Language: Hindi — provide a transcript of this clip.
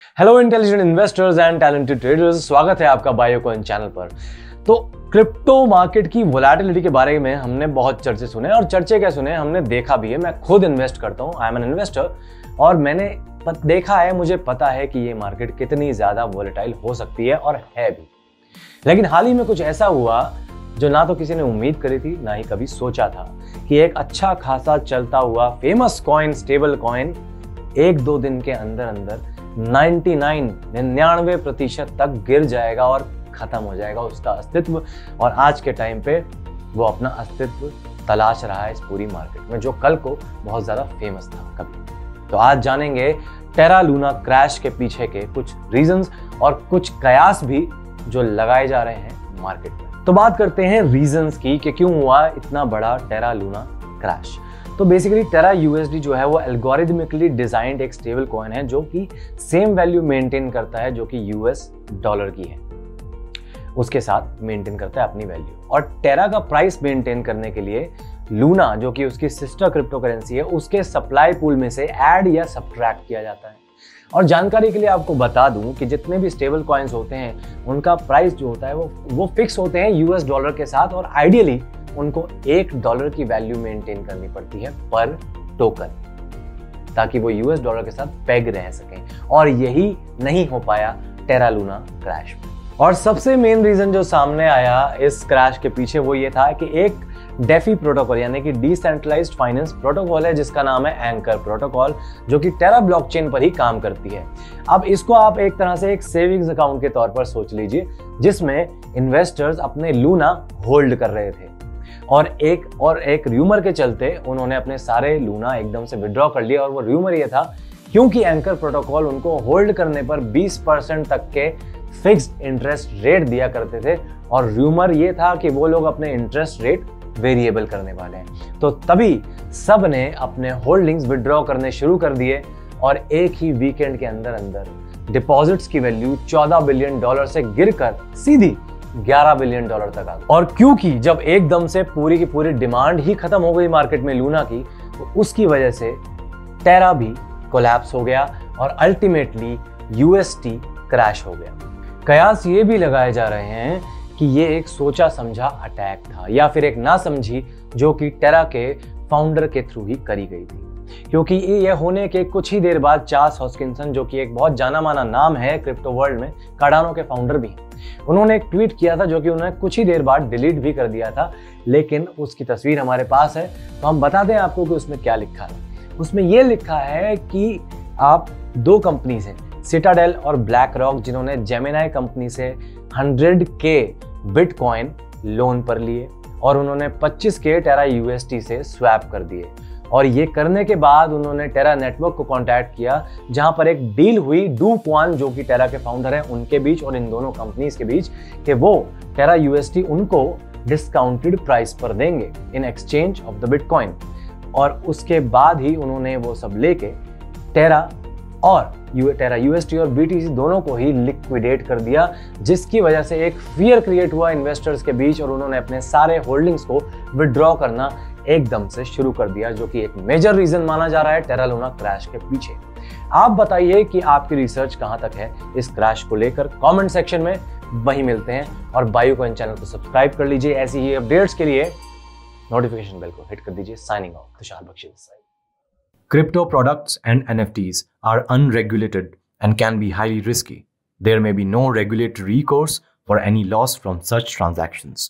Hello intelligent investors and talented traders, स्वागत है आपका बायोकॉइन चैनल पर। तो क्रिप्टो मार्केट की वोलेटिलिटी के बारे में हमने बहुत चर्चे सुने, और चर्चे क्या सुने हमने देखा भी है। मैं खुद इन्वेस्ट करता हूं, आई एम एन इन्वेस्टर, और मैंने देखा है, मुझे पता है कि ये मार्केट कितनी ज्यादा वोलेटाइल हो सकती है, और है भी। लेकिन हाल ही में कुछ ऐसा हुआ जो ना तो किसी ने उम्मीद करी थी, ना ही कभी सोचा था, कि एक अच्छा खासा चलता हुआ फेमस कॉइन, स्टेबल कॉइन, एक दो दिन के अंदर अंदर 99% तक गिर जाएगा और खत्म हो जाएगा उसका अस्तित्व। और आज के टाइम पे वो अपना अस्तित्व तलाश रहा है इस पूरी मार्केट में, जो कल को बहुत ज्यादा फेमस था कभी। तो आज जानेंगे टेरा लूना क्रैश के पीछे के कुछ रीजंस और कुछ कयास भी जो लगाए जा रहे हैं मार्केट में। तो बात करते हैं रीजंस की कि क्यों हुआ इतना बड़ा टेरा लूना क्रैश। तो बेसिकली टेरा यूएसडी जो है वो एल्गोरिथमिकली डिजाइंड एक स्टेबल कॉइन है जो कि सेम वैल्यू मेंटेन करता है जो कि यूएस डॉलर की है, उसके साथ मेंटेन करता है अपनी वैल्यू। और टेरा का प्राइस मेंटेन करने के लिए लूना, जो कि उसकी सिस्टर क्रिप्टो करेंसी है, उसके सप्लाई पूल में से ऐड या सब्ट्रैक्ट किया जाता है। और जानकारी के लिए आपको बता दूं कि जितने भी स्टेबल कॉइन्स होते हैं उनका प्राइस जो होता है वो फिक्स होते हैं यूएस डॉलर के साथ, और आइडियली उनको $1 की वैल्यू मेंटेन करनी पड़ती है पर टोकन, ताकि वो यूएस डॉलर के साथ पेग रह सकें। और यही नहीं हो पाया टेरा लूना क्रैश में। और सबसे मेन रीजन जो सामने आया इस क्रैश के पीछे वो ये था कि एक डेफी प्रोटोकॉल, यानी कि डिसेंट्रलाइज्ड फाइनेंस प्रोटोकॉल है, जिसका नाम है एंकर प्रोटोकॉल, जो कि टेरा ब्लॉकचेन पर ही काम करती है। अब इसको आप एक तरह से एक सेविंग्स अकाउंट के तौर पर सोच लीजिए, जिसमें इन्वेस्टर्स अपने लूना होल्ड कर रहे थे, और एक र्यूमर के चलते उन्होंने अपने सारे लूना एकदम से विड्रॉ कर लिया। और वो र्यूमर ये था क्योंकि एंकर प्रोटोकॉल उनको होल्ड करने पर 20% तक के फिक्स्ड इंटरेस्ट रेट दिया करते थे, और र्यूमर ये था कि वो लोग अपने इंटरेस्ट रेट वेरिएबल करने वाले हैं। तो तभी सब ने अपने होल्डिंग्स विड्रॉ करने शुरू कर दिए, और एक ही वीकेंड के अंदर अंदर डिपॉजिट्स की वैल्यू $14 बिलियन से गिरकर सीधी $11 बिलियन तक आ गई। और क्योंकि जब एकदम से पूरी की पूरी डिमांड ही खत्म हो गई मार्केट में लूना की, तो उसकी वजह से टेरा भी कोलैप्स हो गया और अल्टीमेटली यूएसटी क्रैश हो गया। कयास ये भी लगाए जा रहे हैं कि ये एक सोचा समझा अटैक था, या फिर एक ना समझी जो कि टेरा के फाउंडर के थ्रू ही करी गई थी। क्योंकि ये होने के कुछ ही देर बाद चार्ल्स हॉस्किंसन, जो कि एक बहुत जाना माना नाम है क्रिप्टो वर्ल्ड में, कार्डानो के फाउंडर भी, उन्होंने एक ट्वीट किया था जो कि उन्होंने कुछ ही देर बाद डिलीट भी कर दिया था, लेकिन उसकी तस्वीर हमारे पास है, तो हम बता दें आपको कि उसमें क्या लिखा है। उसमें यह लिखा है कि आप दो कंपनीज हैं, सिटाडेल और ब्लैक रॉक, जिन्होंने जेमिनाई कंपनी से 100K बिटकॉइन लोन पर लिए, और उन्होंने 25K टेरा यूएसटी से स्वैप कर दिए। और ये करने के बाद उन्होंने टेरा नेटवर्क को कांटेक्ट किया, जहां पर एक डील हुई डू क्वान, जो कि टेरा के फाउंडर हैं, उनके बीच और इन दोनों कंपनीज के बीच, कि वो टेरा यूएसटी उनको डिस्काउंटेड प्राइस पर देंगे in exchange of the bitcoin. और उसके बाद ही उन्होंने वो सब लेके टेरा यूएसटी और बीटीसी दोनों को ही लिक्विडेट कर दिया, जिसकी वजह से एक फियर क्रिएट हुआ इन्वेस्टर्स के बीच, और उन्होंने अपने सारे होल्डिंग्स को विड्रॉ करना एकदम से शुरू कर दिया, जो कि एक मेजर रीजन माना जा रहा है टेरा लूना क्रैश के पीछे। आप बताइए कि आपकी रिसर्च कहां तक है इस क्रैश को लेकर, कमेंट सेक्शन में वहीं मिलते हैं। और बायोकॉइन चैनल को सब्सक्राइब कर लीजिए, ऐसी ही अपडेट्स के लिए नोटिफिकेशन बेल को हिट कर दीजिए। Signing off, Tushar Bakshi. Crypto products and NFTs are unregulated and can be highly risky. There may be no regulatory recourse for any loss from such transactions.